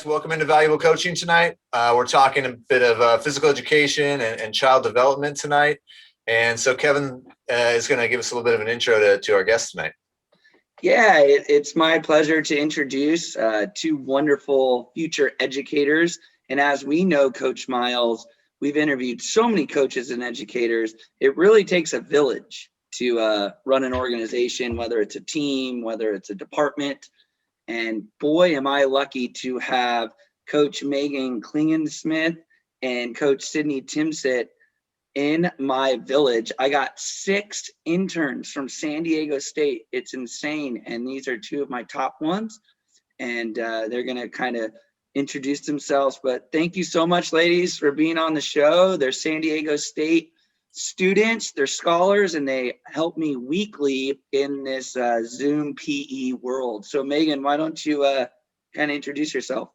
Welcome into Valuable Coaching tonight. We're talking a bit of physical education and child development tonight. And so Kevin is going to give us a little bit of an intro to our guest tonight. Yeah, it's my pleasure to introduce two wonderful future educators. And as we know, Coach Miles, we've interviewed so many coaches and educators. It really takes a village to run an organization, whether it's a team, whether it's a department. And boy, am I lucky to have Coach Megan Klingensmith and Coach Sydney Timsit in my village. I got 6 interns from San Diego State. It's insane. And these are two of my top ones. And they're going to kind of introduce themselves. But thank you so much, ladies, for being on the show. They're San Diego State students, they're scholars, and they help me weekly in this Zoom PE world. So Megan, why don't you kind of introduce yourself?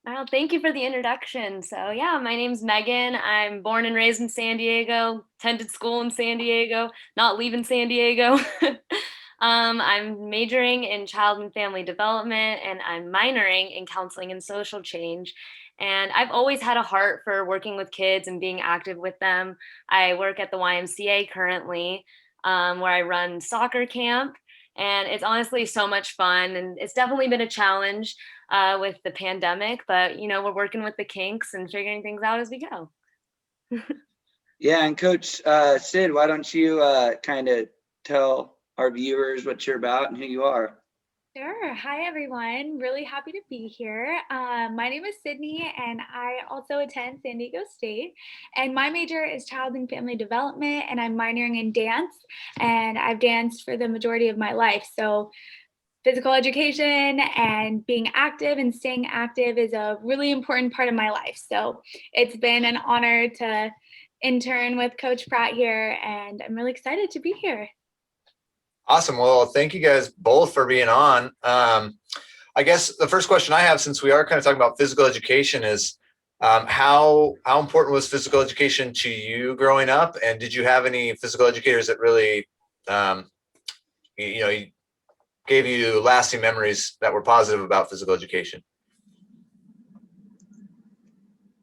Well, thank you for the introduction. So yeah, my name's Megan. I'm born and raised in San Diego, attended school in San Diego, not leaving San Diego. I'm majoring in child and family development, and I'm minoring in counseling and social change. And I've always had a heart for working with kids and being active with them. I work at the YMCA currently, where I run soccer camp. And it's honestly so much fun. And it's definitely been a challenge with the pandemic. But, you know, we're working with the kinks and figuring things out as we go. Yeah, and Coach Sid, why don't you kind of tell our viewers what you're about and who you are? Sure. Hi, everyone. Really happy to be here. My name is Sydney, and I also attend San Diego State. And my major is child and family development, and I'm minoring in dance. And I've danced for the majority of my life. So physical education and being active and staying active is a really important part of my life. So it's been an honor to intern with Coach Pratte here, and I'm really excited to be here. Awesome. Well, thank you guys both for being on. I guess the first question I have, since we are kind of talking about physical education, is how important was physical education to you growing up? And did you have any physical educators that really, gave you lasting memories that were positive about physical education?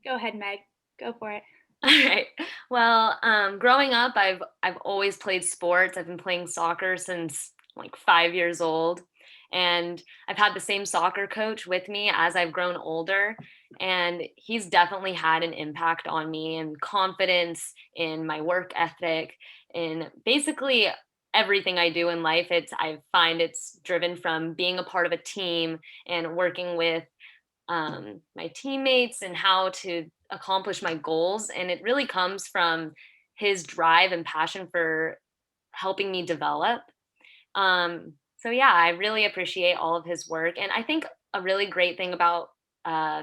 Go ahead, Meg. Go for it. All right. Well, growing up, I've always played sports. I've been playing soccer since like 5 years old. And I've had the same soccer coach with me as I've grown older. And he's definitely had an impact on me and confidence in my work ethic, in basically everything I do in life. I find it's driven from being a part of a team and working with my teammates and how to accomplish my goals. And it really comes from his drive and passion for helping me develop. So yeah, I really appreciate all of his work. And I think a really great thing about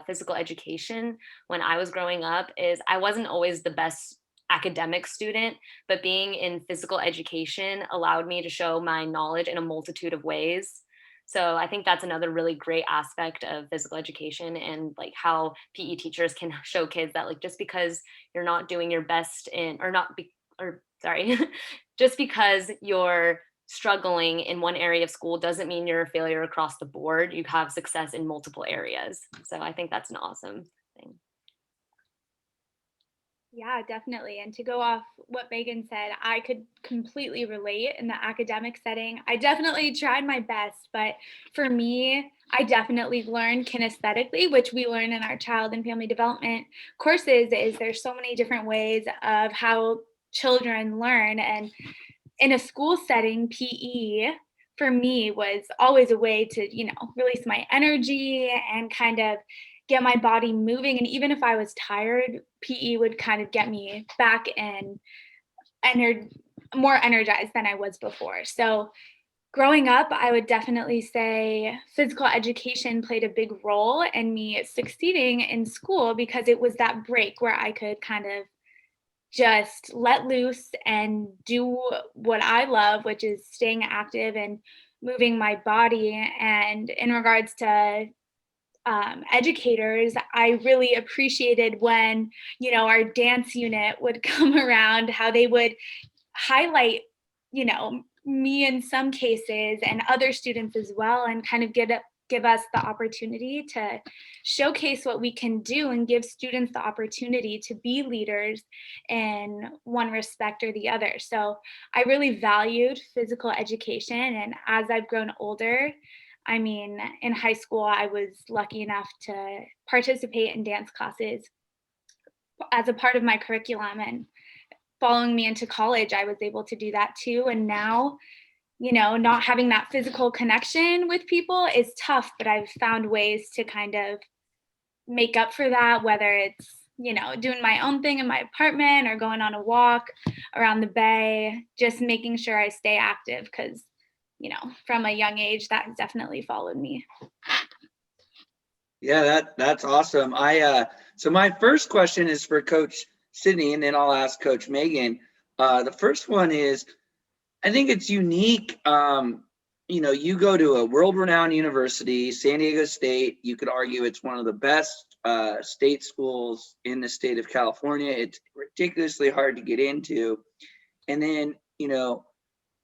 physical education when I was growing up is I wasn't always the best academic student, but being in physical education allowed me to show my knowledge in a multitude of ways. So I think that's another really great aspect of physical education, and like how PE teachers can show kids that like just because you're not doing your best just because you're struggling in one area of school doesn't mean you're a failure across the board. You have success in multiple areas. So I think that's an awesome thing. Yeah, definitely. And to go off what Megan said, I could completely relate in the academic setting. I definitely tried my best, but for me, I definitely learned kinesthetically, which we learn in our child and family development courses, is there's so many different ways of how children learn. And in a school setting, PE for me was always a way to, release my energy and kind of get my body moving. And even if I was tired, PE would kind of get me back in more energized than I was before. So growing up, I would definitely say physical education played a big role in me succeeding in school, because it was that break where I could kind of just let loose and do what I love, which is staying active and moving my body. And in regards to educators, I really appreciated when, our dance unit would come around, how they would highlight, me in some cases and other students as well, and kind of get give us the opportunity to showcase what we can do and give students the opportunity to be leaders in one respect or the other. So I really valued physical education. And as I've grown older, I mean, in high school, I was lucky enough to participate in dance classes as a part of my curriculum. And following me into college, I was able to do that too. And now, not having that physical connection with people is tough, but I've found ways to kind of make up for that, whether it's, doing my own thing in my apartment or going on a walk around the bay, just making sure I stay active because, from a young age, that definitely followed me. Yeah, that's awesome. So my first question is for Coach Sydney, and then I'll ask Coach Megan. The first one is, I think it's unique. You go to a world-renowned university, San Diego State. You could argue it's one of the best state schools in the state of California. It's ridiculously hard to get into. And then,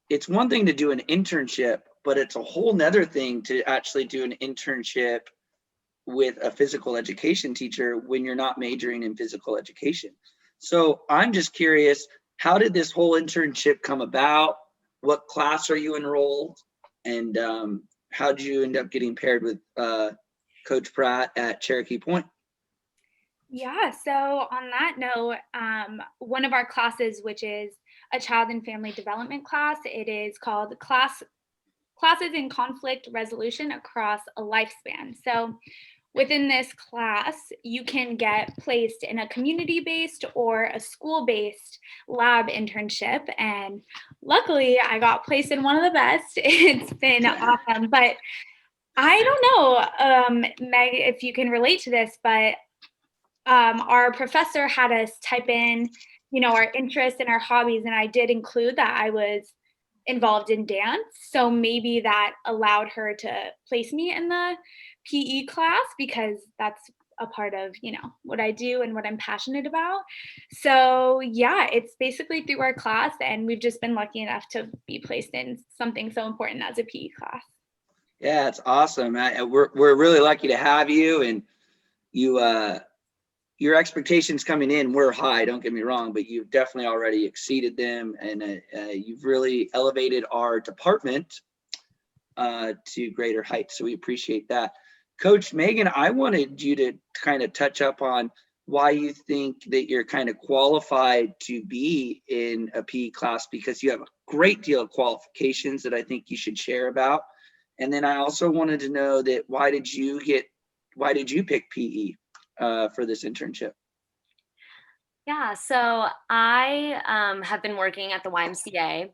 it's one thing to do an internship, but it's a whole nother thing to actually do an internship with a physical education teacher when you're not majoring in physical education. So I'm just curious, how did this whole internship come about? What class are you enrolled? And how did you end up getting paired with Coach Pratte at Cherokee Point? Yeah, so on that note, one of our classes, which is a child and family development class, it is called Classes in Conflict Resolution Across a Lifespan. So within this class, you can get placed in a community-based or a school-based lab internship. And luckily, I got placed in one of the best. It's been awesome. But I don't know, Meg, if you can relate to this, but our professor had us type in, our interests and our hobbies. And I did include that I was involved in dance. So maybe that allowed her to place me in the PE class because that's a part of, what I do and what I'm passionate about. So yeah, it's basically through our class, and we've just been lucky enough to be placed in something so important as a PE class. Yeah, it's awesome. We're really lucky to have you, and your expectations coming in were high, don't get me wrong, but you've definitely already exceeded them, and you've really elevated our department to greater heights. So we appreciate that. Coach Megan, I wanted you to kind of touch up on why you think that you're kind of qualified to be in a PE class, because you have a great deal of qualifications that I think you should share about. And then I also wanted to know that why did you pick PE for this internship? Yeah, so I have been working at the YMCA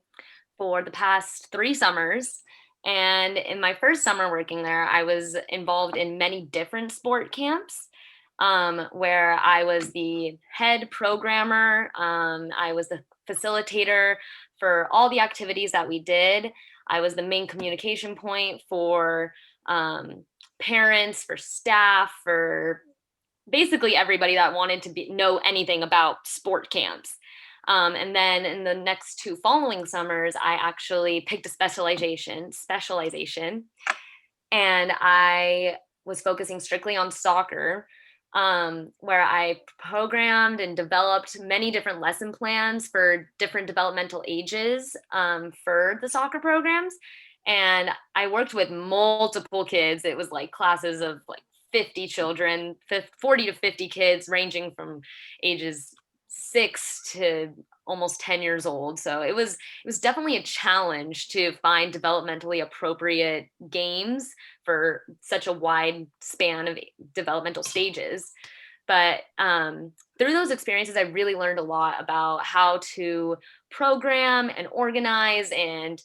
for the past 3 summers. And in my first summer working there, I was involved in many different sport camps where I was the head programmer. I was the facilitator for all the activities that we did. I was the main communication point for parents, for staff, for basically everybody that wanted to know anything about sport camps. And then in the next 2 following summers, I actually picked a specialization, and I was focusing strictly on soccer, where I programmed and developed many different lesson plans for different developmental ages for the soccer programs. And I worked with multiple kids. It was like classes of like 50 children, 40 to 50 kids, ranging from ages 6 to almost 10 years old. So it was definitely a challenge to find developmentally appropriate games for such a wide span of developmental stages. But through those experiences, I really learned a lot about how to program and organize and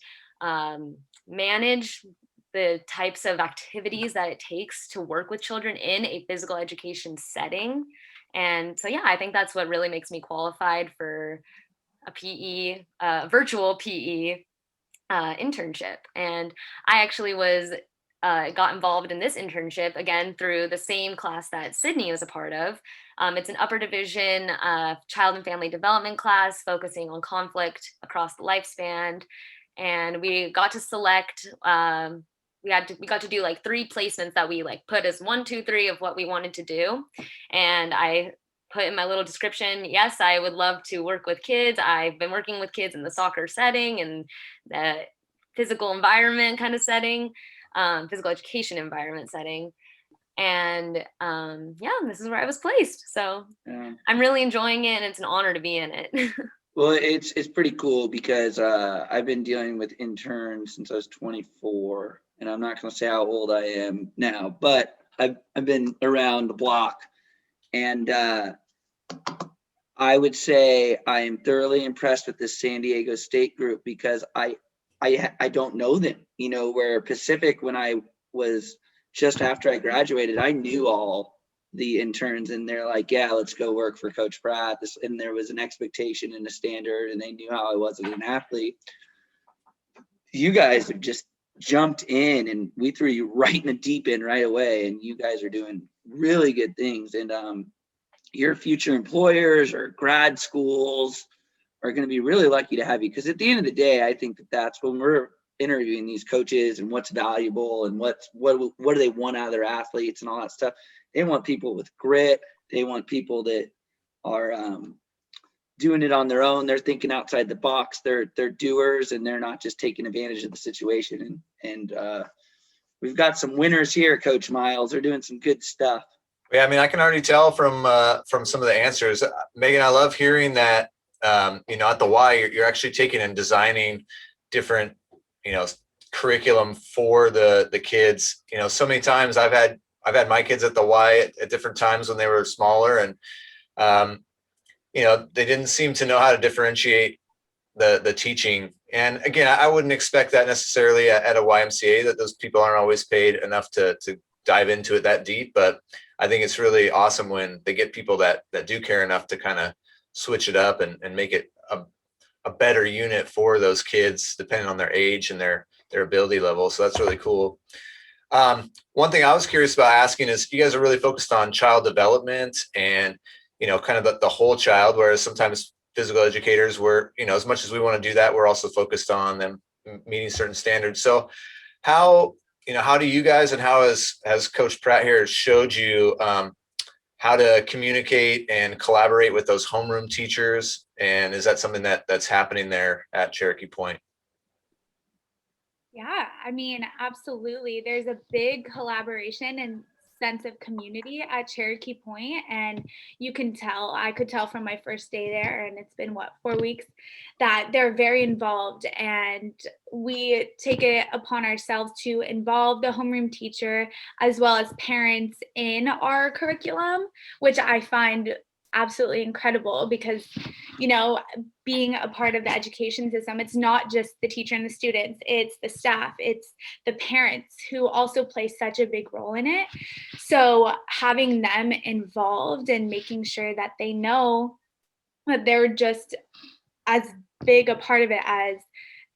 manage the types of activities that it takes to work with children in a physical education setting. And so, yeah, I think that's what really makes me qualified for a PE, virtual PE internship. And I actually got involved in this internship again through the same class that Sydney was a part of. It's an upper division child and family development class focusing on conflict across the lifespan. And we got to select we got to do like 3 placements that we like put as 1, 2, 3 of what we wanted to do. And I put in my little description, yes, I would love to work with kids. I've been working with kids in the soccer setting and the physical environment kind of setting, physical education environment setting. And yeah, this is where I was placed. So I'm really enjoying it, and it's an honor to be in it. Well, it's pretty cool because I've been dealing with interns since I was 24, and I'm not going to say how old I am now, but I've been around the block, and I would say I am thoroughly impressed with this San Diego State group because I don't know them. You know, where Pacific, when I was just after I graduated, I knew all the interns, and they're like, yeah, let's go work for Coach Pratte. And there was an expectation and a standard, and they knew how I was as an athlete. You guys have just jumped in, and we threw you right in the deep end right away, and you guys are doing really good things. And your future employers or grad schools are going to be really lucky to have you, because at the end of the day, I think that's when we're interviewing these coaches and what's valuable and what do they want out of their athletes and all that stuff. They want people with grit. They want people that are doing it on their own. They're thinking outside the box. They're doers, and they're not just taking advantage of the situation. And we've got some winners here, Coach Miles. They're doing some good stuff. Yeah, I mean, I can already tell from some of the answers, Megan. I love hearing that. You know, at the Y, you're actually taking and designing different, you know, curriculum for the kids. You know, so many times I've had my kids at the Y at different times when they were smaller, and you know, they didn't seem to know how to differentiate the teaching. And again, I wouldn't expect that necessarily at a YMCA, that those people aren't always paid enough to dive into it that deep. But I think it's really awesome when they get people that do care enough to kind of switch it up and make it a better unit for those kids, depending on their age and their ability level. So that's really cool. One thing I was curious about asking is, you guys are really focused on child development and, you know, kind of the whole child, whereas sometimes physical educators, were, you know, as much as we want to do that, we're also focused on them meeting certain standards. So how do you guys, and how has Coach Pratte here showed you how to communicate and collaborate with those homeroom teachers? And is that something that's happening there at Cherokee Point? Yeah, I mean, absolutely. There's a big collaboration and sense of community at Cherokee Point, and I could tell from my first day there, and it's been 4 weeks, that they're very involved, and we take it upon ourselves to involve the homeroom teacher as well as parents in our curriculum, which I find absolutely incredible because, you know, being a part of the education system, it's not just the teacher and the students, it's the staff, it's the parents who also play such a big role in it. So having them involved and making sure that they know that they're just as big a part of it as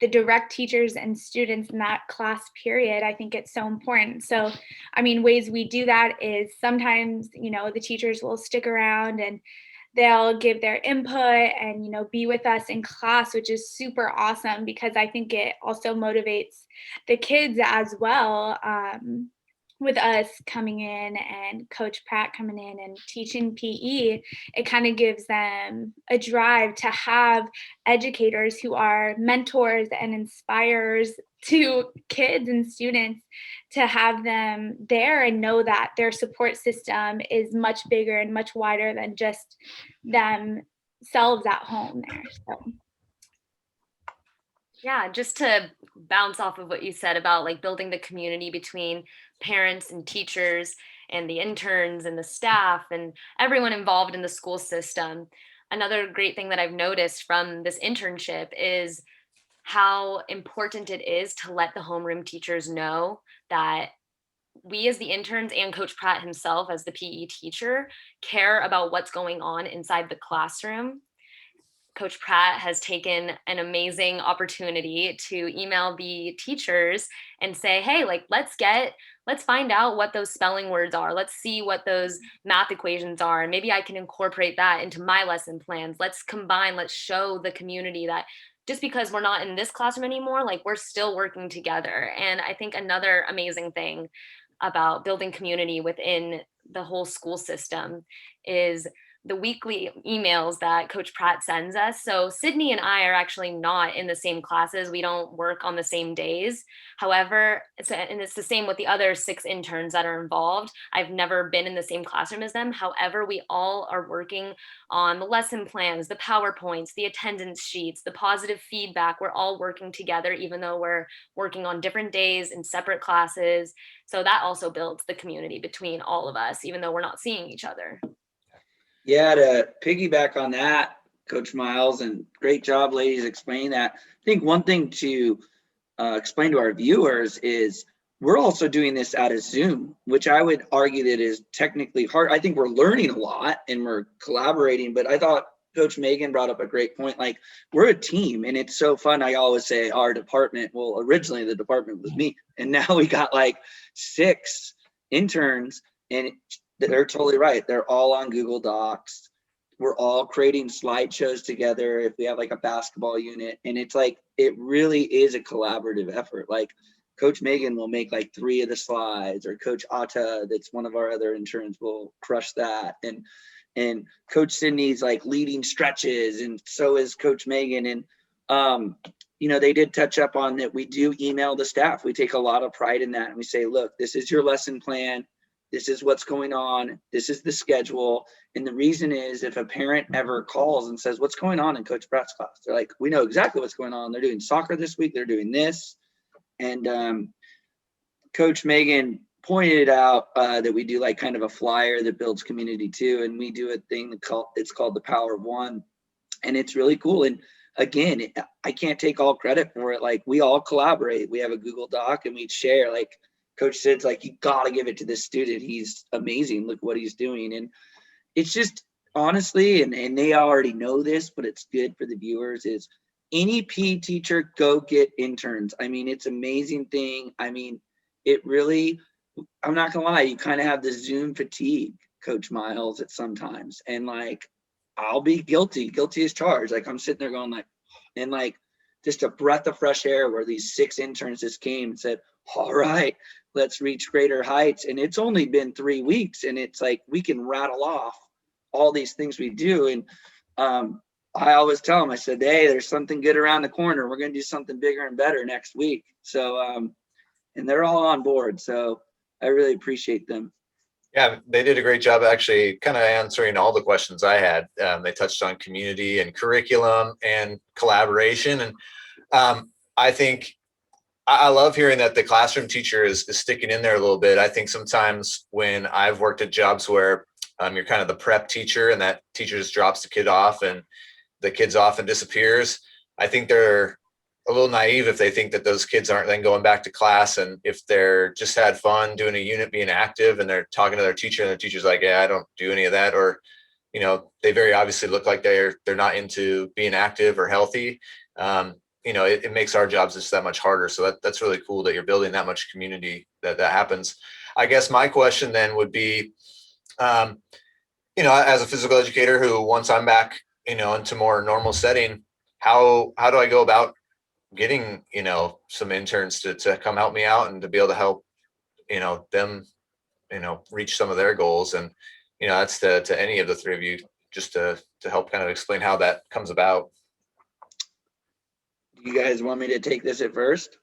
the direct teachers and students in that class period, I think it's so important. So, I mean, ways we do that is sometimes, you know, the teachers will stick around and they'll give their input and, you know, be with us in class, which is super awesome because I think it also motivates the kids as well. With us coming in and Coach Pratte coming in and teaching PE, it kind of gives them a drive to have educators who are mentors and inspirers to kids and students, to have them there and know that their support system is much bigger and much wider than just themselves at home there. So. Yeah, just to bounce off of what you said about like building the community between parents and teachers and the interns and the staff and everyone involved in the school system. Another great thing that I've noticed from this internship is how important it is to let the homeroom teachers know that we as the interns and Coach Pratte himself as the PE teacher care about what's going on inside the classroom. Coach Pratte has taken an amazing opportunity to email the teachers and say, hey, like, let's find out what those spelling words are. Let's see what those math equations are. And maybe I can incorporate that into my lesson plans. Let's combine, let's show the community that just because we're not in this classroom anymore, like we're still working together. And I think another amazing thing about building community within the whole school system is the weekly emails that Coach Pratt sends us. So Sydney and I are actually not in the same classes. We don't work on the same days. However, and it's the same with the other 6 interns that are involved. I've never been in the same classroom as them. However, we all are working on the lesson plans, the PowerPoints, the attendance sheets, the positive feedback. We're all working together, even though we're working on different days in separate classes. So that also builds the community between all of us, even though we're not seeing each other. Yeah, to piggyback on that, Coach Miles, and great job, ladies, explaining that. I think one thing to explain to our viewers is we're also doing this out of Zoom, which I would argue that is technically hard. I think we're learning a lot and we're collaborating, but I thought Coach Megan brought up a great point. Like, we're a team, and it's so fun. I always say our department, well, originally the department was me, and now we got like 6 interns, and they're totally right. They're all on Google Docs. We're all creating slideshows together if we have like a basketball unit. And it's like, it really is a collaborative effort. Like, Coach Megan will make like 3 of the slides, or Coach Atta, that's one of our other interns, will crush that. And Coach Sydney's like leading stretches, and so is Coach Megan. And they did touch up on that. We do email the staff. We take a lot of pride in that. And we say, look, this is your lesson plan. This is what's going on. This is the schedule. And the reason is, if a parent ever calls and says, what's going on in Coach Pratt's class? They're like, we know exactly what's going on. They're doing soccer this week. They're doing this. And Coach Megan pointed out that we do like kind of a flyer that builds community too. And we do a thing it's called the Power of One. And it's really cool. And again, I can't take all credit for it. Like, we all collaborate. We have a Google Doc and we share. Like, Coach Sid's like, you got to give it to this student. He's amazing. Look what he's doing. And it's just, honestly, and they already know this, but it's good for the viewers, is any PE teacher, go get interns. I mean, it's an amazing thing. I mean, it really, I'm not gonna lie, you kind of have the Zoom fatigue, Coach Miles, at sometimes. And like, I'll be guilty as charged. Like, I'm sitting there going like, and like, just a breath of fresh air where these 6 interns just came and said, all right, let's reach greater heights. And it's only been 3 weeks, and it's like, we can rattle off all these things we do. And I always tell them, I said, hey, there's something good around the corner. We're going to do something bigger and better next week. So, and they're all on board. So I really appreciate them. Yeah, they did a great job actually kind of answering all the questions I had. They touched on community and curriculum and collaboration. And I think I love hearing that the classroom teacher is sticking in there a little bit. I think sometimes when I've worked at jobs where you're kind of the prep teacher and that teacher just drops the kid off and the kid's off and disappears, I think they're a little naive if they think that those kids aren't then going back to class. And if they're just had fun doing a unit, being active, and they're talking to their teacher and the teacher's like, yeah, I don't do any of that. Or, they very obviously look like they're not into being active or healthy. It makes our jobs just that much harder. So that's really cool that you're building that much community that happens. I guess my question then would be, as a physical educator who, once I'm back, into more normal setting, how do I go about getting, some interns to come help me out and to be able to help, them, reach some of their goals? And, that's to any of the 3 of you, just to help kind of explain how that comes about. You guys want me to take this at first?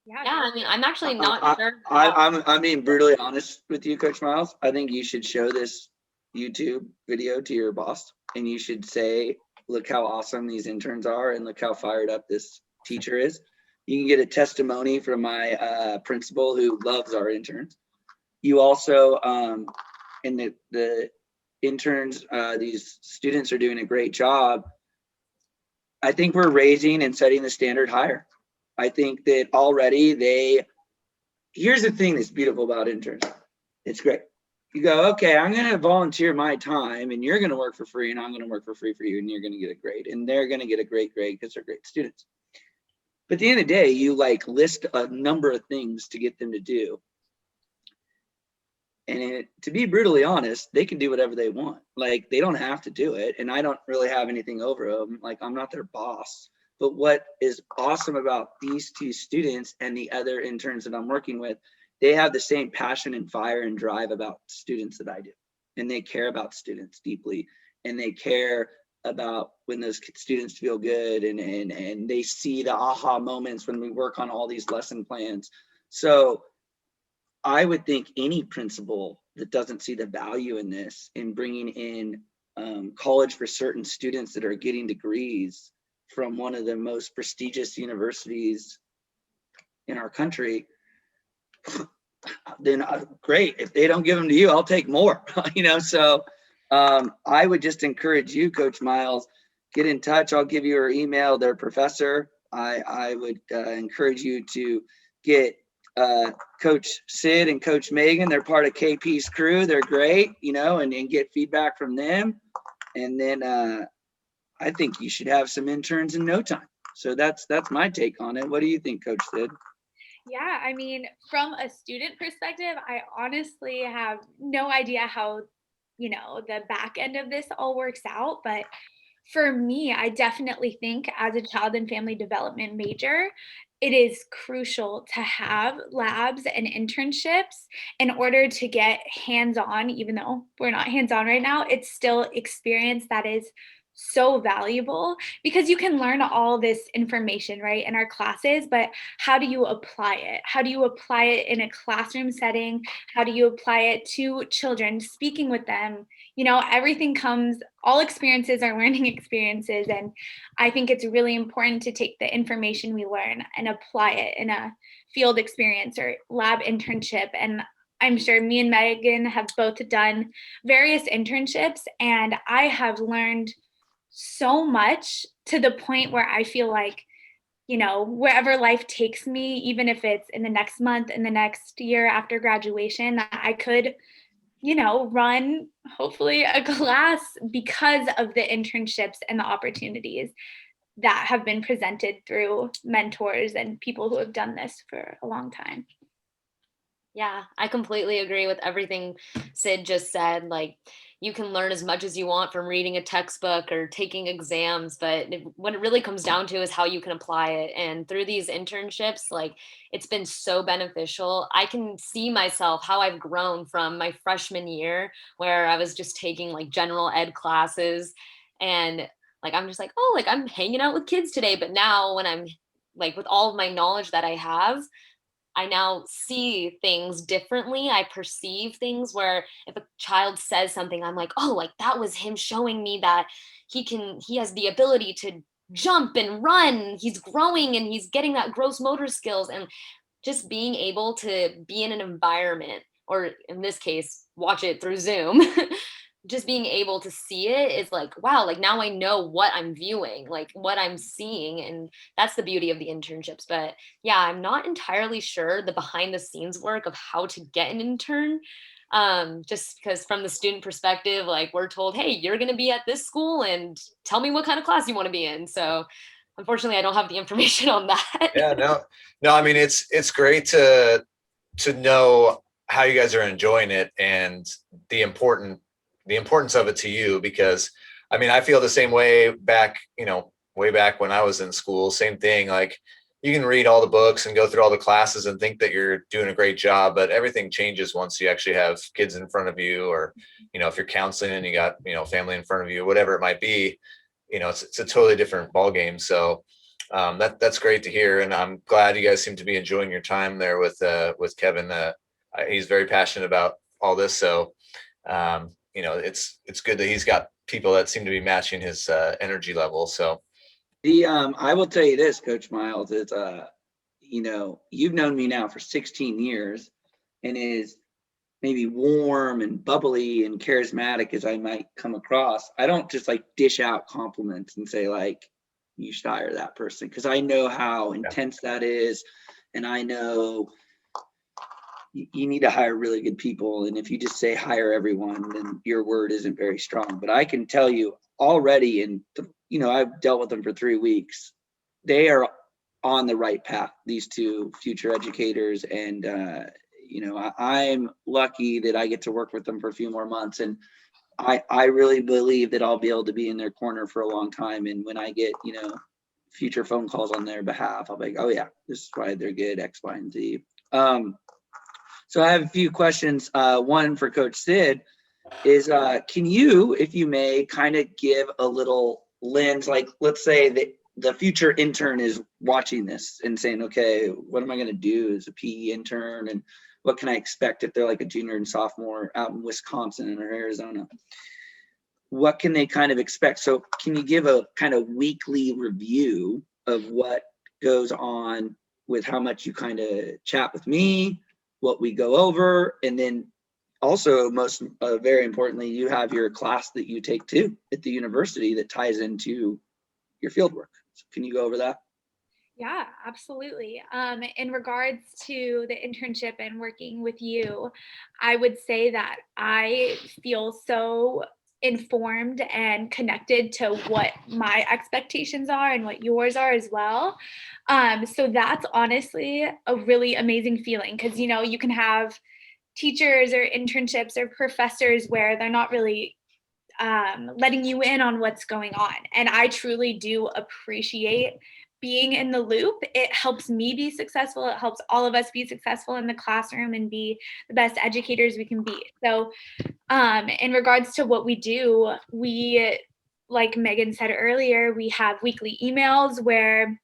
Yeah, I mean, I'm actually not sure. I'm being brutally honest with you, Coach Miles. I think you should show this YouTube video to your boss, and you should say, look how awesome these interns are, and look how fired up this teacher is. You can get a testimony from my principal, who loves our interns. You also, and the interns, these students are doing a great job. I think we're raising and setting the standard higher. I think that already here's the thing that's beautiful about interns. It's great. You go, okay, I'm going to volunteer my time, and you're going to work for free, and I'm going to work for free for you, and you're going to get a grade, and they're going to get a great grade because they're great students. But at the end of the day, you like list a number of things to get them to do. And to be brutally honest, they can do whatever they want. Like, they don't have to do it. And I don't really have anything over them. Like, I'm not their boss. But what is awesome about these two students and the other interns that I'm working with, they have the same passion and fire and drive about students that I do. And they care about students deeply. And they care about when those students feel good, and they see the aha moments when we work on all these lesson plans. So I would think any principal that doesn't see the value in this, in bringing in college for certain students that are getting degrees from one of the most prestigious universities in our country, then great. If they don't give them to you, I'll take more. So I would just encourage you, Coach Miles, get in touch. I'll give you her email, their professor. I would encourage you to get Coach Sid and Coach Megan. They're part of KP's crew. They're great, and get feedback from them. And then I think you should have some interns in no time. So that's my take on it. What do you think, Coach Sid? Yeah, I mean, from a student perspective, I honestly have no idea how, the back end of this all works out. But for me, I definitely think as a child and family development major, it is crucial to have labs and internships in order to get hands-on. Even though we're not hands-on right now, it's still experience that is so valuable, because you can learn all this information, right, in our classes, but how do you apply it? How do you apply it in a classroom setting? How do you apply it to children, speaking with them? Everything comes, all experiences are learning experiences. And I think it's really important to take the information we learn and apply it in a field experience or lab internship. And I'm sure me and Megan have both done various internships, and I have learned so much, to the point where I feel like, wherever life takes me, even if it's in the next month, in the next year after graduation, that I could, run hopefully a class because of the internships and the opportunities that have been presented through mentors and people who have done this for a long time. Yeah, I completely agree with everything Sid just said. Like, you can learn as much as you want from reading a textbook or taking exams, but what it really comes down to is how you can apply it. And through these internships, like, it's been so beneficial. I can see myself how I've grown from my freshman year, where I was just taking like general ed classes, and like I'm just like, oh, like I'm hanging out with kids today. But now when I'm like with all of my knowledge that I now see things differently. I perceive things where if a child says something, I'm like, oh, like that was him showing me that he has the ability to jump and run. He's growing and he's getting that gross motor skills. And just being able to be in an environment, or in this case, watch it through Zoom, just being able to see it is like, wow, like now I know what I'm viewing, like what I'm seeing. And that's the beauty of the internships. But yeah, I'm not entirely sure the behind the scenes work of how to get an intern. Just because from the student perspective, like we're told, hey, you're going to be at this school and tell me what kind of class you want to be in. So unfortunately, I don't have the information on that. Yeah, no. I mean, it's great to know how you guys are enjoying it and the importance of it to you, because I mean, I feel the same way back, way back when I was in school. Same thing. Like, you can read all the books and go through all the classes and think that you're doing a great job, but everything changes once you actually have kids in front of you, or if you're counseling and you got family in front of you, whatever it might be. It's a totally different ball game. So that's great to hear, and I'm glad you guys seem to be enjoying your time there with Kevin. He's very passionate about all this, so it's good that he's got people that seem to be matching his energy level. So I will tell you this, Coach Miles, is you've known me now for 16 years, and is maybe warm and bubbly and charismatic as I might come across, I don't just like dish out compliments and say like, you should hire that person, because I know how intense that is. And I know you need to hire really good people. And if you just say hire everyone, then your word isn't very strong. But I can tell you already, and I've dealt with them for 3 weeks, they are on the right path, these two future educators. And I'm lucky that I get to work with them for a few more months, and I really believe that I'll be able to be in their corner for a long time. And when I get future phone calls on their behalf. I'll be like, oh yeah, this is why they're good, X, Y, and Z. So I have a few questions. One for Coach Sid is, can you, if you may, kind of give a little lens, like let's say that the future intern is watching this and saying, okay, what am I going to do as a PE intern? And what can I expect if they're like a junior and sophomore out in Wisconsin or Arizona? What can they kind of expect? So can you give a kind of weekly review of what goes on with how much you kind of chat with me, what we go over, and then also most very importantly, you have your class that you take too at the university that ties into your field work. So can you go over that? Yeah, absolutely. In regards to the internship and working with you, I would say that I feel so informed and connected to what my expectations are and what yours are as well. So that's honestly a really amazing feeling because, you know, you can have teachers or internships or professors where they're not really letting you in on what's going on. And I truly do appreciate being in the loop. It helps me be successful. It helps all of us be successful in the classroom and be the best educators we can be. So in regards to what we do, we, like Megan said earlier, we have weekly emails where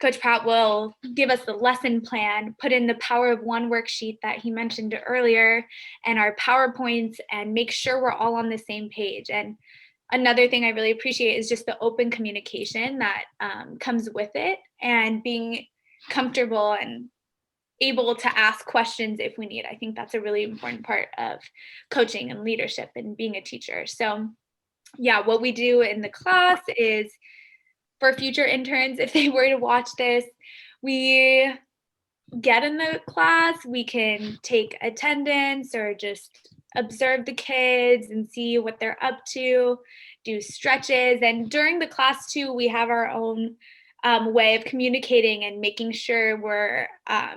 Coach Pratt will give us the lesson plan, put in the Power of One worksheet that he mentioned earlier, and our PowerPoints, and make sure we're all on the same page. And another thing I really appreciate is just the open communication that comes with it, and being comfortable and able to ask questions if we need. I think that's a really important part of coaching and leadership and being a teacher. So yeah, what we do in the class is, for future interns, if they were to watch this, we get in the class, we can take attendance or just observe the kids and see what they're up to, do stretches. And during the class too, we have our own way of communicating and making sure we're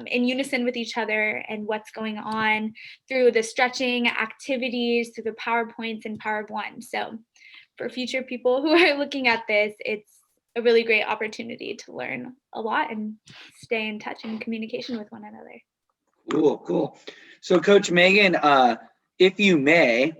in unison with each other and what's going on through the stretching activities, through the PowerPoints and Power of One. So for future people who are looking at this, it's a really great opportunity to learn a lot and stay in touch and communication with one another. Cool. So Coach Megan, if you may,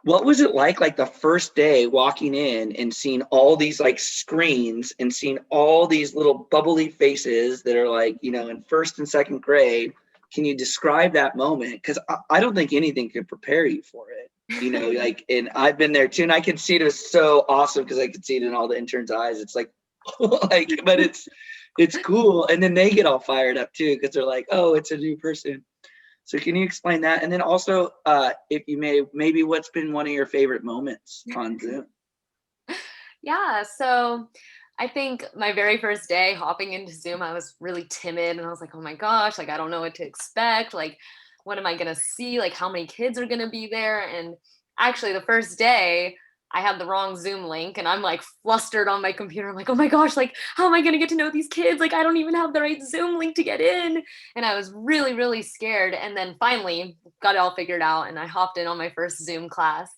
what was it like the first day walking in and seeing all these like screens and seeing all these little bubbly faces that are like, you know, in first and second grade? Can you describe that moment? Because I don't think anything could prepare you for it. You know, like, and I've been there too, and I could see it was so awesome because I could see it in all the interns' eyes. It's like, like, but it's cool. And then they get all fired up too because they're like, oh, it's a new person. So can you explain that? And then also, if you may, maybe what's been one of your favorite moments on Zoom? Yeah, so I think my very first day hopping into Zoom, I was really timid and I was like, oh my gosh, like, I don't know what to expect. Like, what am I going to see? Like, how many kids are going to be there? And actually, the first day, I had the wrong Zoom link and I'm like flustered on my computer. I'm like, oh my gosh, like, how am I going to get to know these kids? Like, I don't even have the right Zoom link to get in. And I was really, really scared. And then finally got it all figured out and I hopped in on my first Zoom class.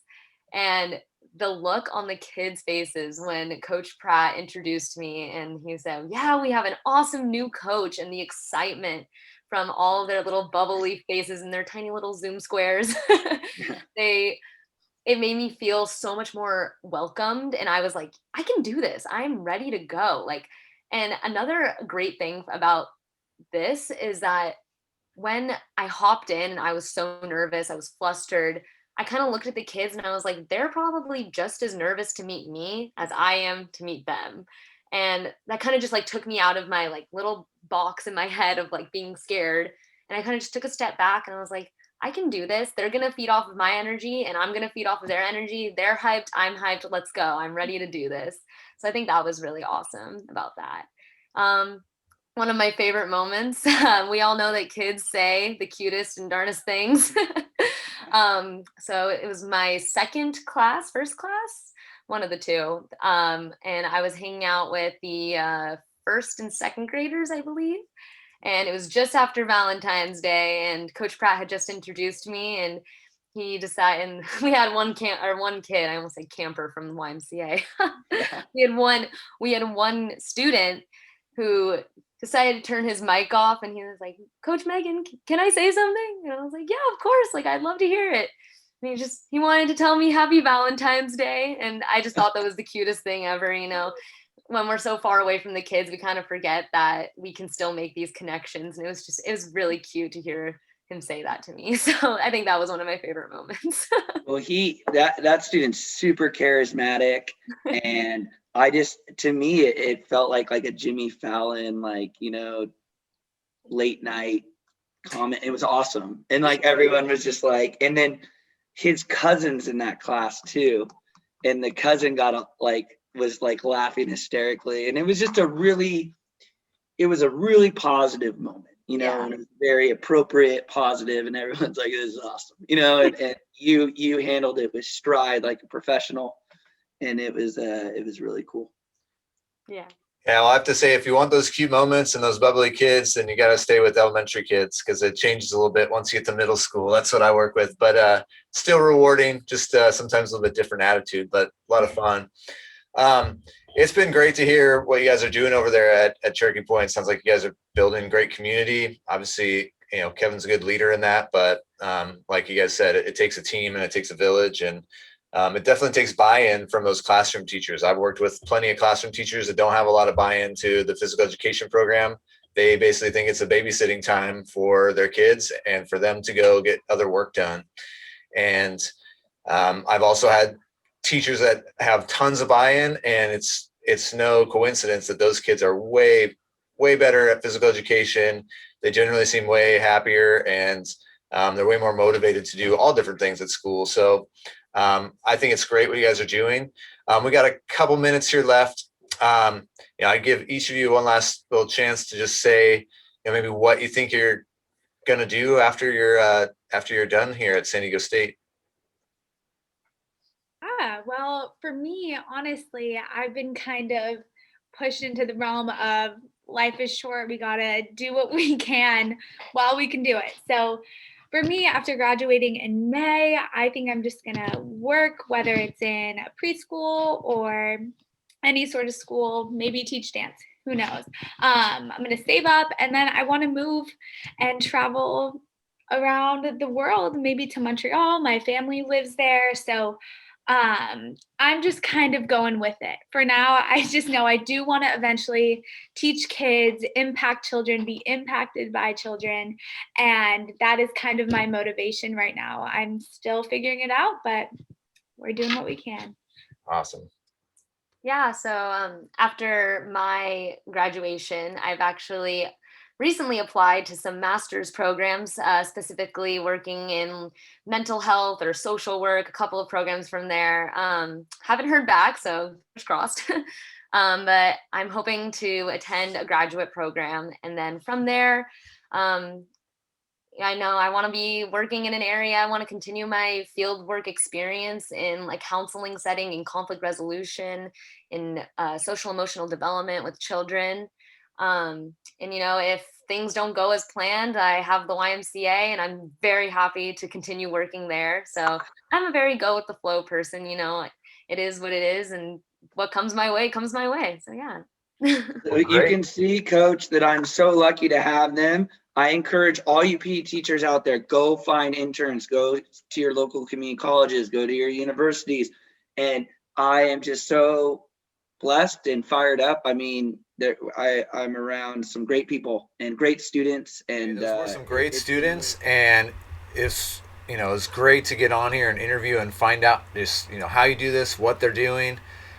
And the look on the kids' faces when Coach Pratt introduced me and he said, yeah, we have an awesome new coach, and the excitement from all their little bubbly faces and their tiny little Zoom squares. It made me feel so much more welcomed. And I was like, I can do this. I'm ready to go. Like, and another great thing about this is that when I hopped in and I was so nervous, I was flustered, I kind of looked at the kids and I was like, they're probably just as nervous to meet me as I am to meet them. And that kind of just like took me out of my like little box in my head of like being scared. And I kind of just took a step back and I was like, I can do this. They're going to feed off of my energy and I'm going to feed off of their energy. They're hyped. I'm hyped. Let's go. I'm ready to do this. So I think that was really awesome about that. One of my favorite moments, we all know that kids say the cutest and darndest things. So it was my first class, one of the two. And I was hanging out with the first and second graders, I believe. And it was just after Valentine's Day and Coach Pratt had just introduced me and he decided, and we had one kid, I almost said camper from the YMCA. Yeah. We had one student who decided to turn his mic off, and he was like, Coach Megan, can I say something? And I was like, yeah, of course. Like, I'd love to hear it. And he wanted to tell me happy Valentine's Day. And I just thought that was the cutest thing ever. When we're so far away from the kids, we kind of forget that we can still make these connections. And it was really cute to hear him say that to me. So I think that was one of my favorite moments. Well, that student's super charismatic, and to me, it felt like a Jimmy Fallon, late night comment. It was awesome. And everyone was just and then his cousin's in that class too. And the cousin was laughing hysterically. And it was just a really positive moment, Yeah. and it was very appropriate, positive, and everyone's like, this is awesome, and you handled it with stride like a professional. And it was really cool. Yeah. Yeah, well, I have to say, if you want those cute moments and those bubbly kids, then you got to stay with elementary kids, because it changes a little bit once you get to middle school. That's what I work with, but still rewarding, just sometimes a little bit different attitude, but a lot of fun. It's been great to hear what you guys are doing over there at Cherokee Point. Sounds like you guys are building great community. Obviously, Kevin's a good leader in that, but like you guys said, it takes a team and it takes a village, and it definitely takes buy-in from those classroom teachers. I've worked with plenty of classroom teachers that don't have a lot of buy-in to the physical education program. They basically think it's a babysitting time for their kids and for them to go get other work done. And I've also had teachers that have tons of buy-in, and it's no coincidence that those kids are way better at physical education. They generally seem way happier, and they're way more motivated to do all different things at school. So I think it's great what you guys are doing. We got a couple minutes here left. I give each of you one last little chance to just say, maybe what you think you're going to do after you're done here at San Diego State. Well, for me, honestly, I've been kind of pushed into the realm of life is short. We got to do what we can while we can do it. So for me, after graduating in May, I think I'm just going to work, whether it's in preschool or any sort of school, maybe teach dance. Who knows? I'm going to save up, and then I want to move and travel around the world, maybe to Montreal. My family lives there. So I'm just kind of going with it. For now, I just know I do want to eventually teach kids, impact children, be impacted by children. And that is kind of my motivation right now. I'm still figuring it out, but we're doing what we can. Awesome. Yeah, so after my graduation, I've actually recently applied to some master's programs, specifically working in mental health or social work, a couple of programs from there. Haven't heard back, so fingers crossed. But I'm hoping to attend a graduate program. And then from there, I know I want to be working in an area. I want to continue my field work experience in counseling setting, in conflict resolution, in social emotional development with children. And if things don't go as planned, I have the YMCA, and I'm very happy to continue working there. So I'm a very go with the flow person. It is what it is, and what comes my way comes my way. So yeah. You can see, Coach, that I'm so lucky to have them. I encourage all you PE teachers out there, go find interns, go to your local community colleges, go to your universities. And I am just so blessed and fired up. I mean, I'm around some great people and great students. And those were some great students. And it's great to get on here and interview and find out just, how you do this, what they're doing,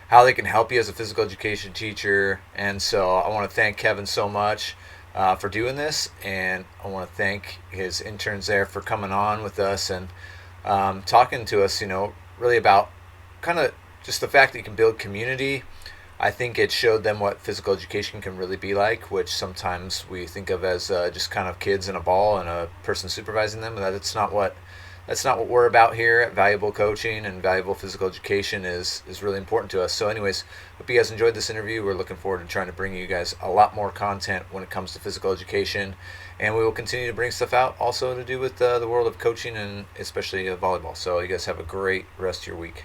how they can help you as a physical education teacher. And so I want to thank Kevin so much for doing this, and I want to thank his interns there for coming on with us and talking to us, really about kind of just the fact that you can build community. I think it showed them what physical education can really be like, which sometimes we think of as just kind of kids and a ball and a person supervising them. That's not what that's not what we're about here at Valuable Coaching, and valuable physical education is really important to us. So anyways, hope you guys enjoyed this interview. We're looking forward to trying to bring you guys a lot more content when it comes to physical education, and we will continue to bring stuff out also to do with the world of coaching and especially volleyball. So you guys have a great rest of your week.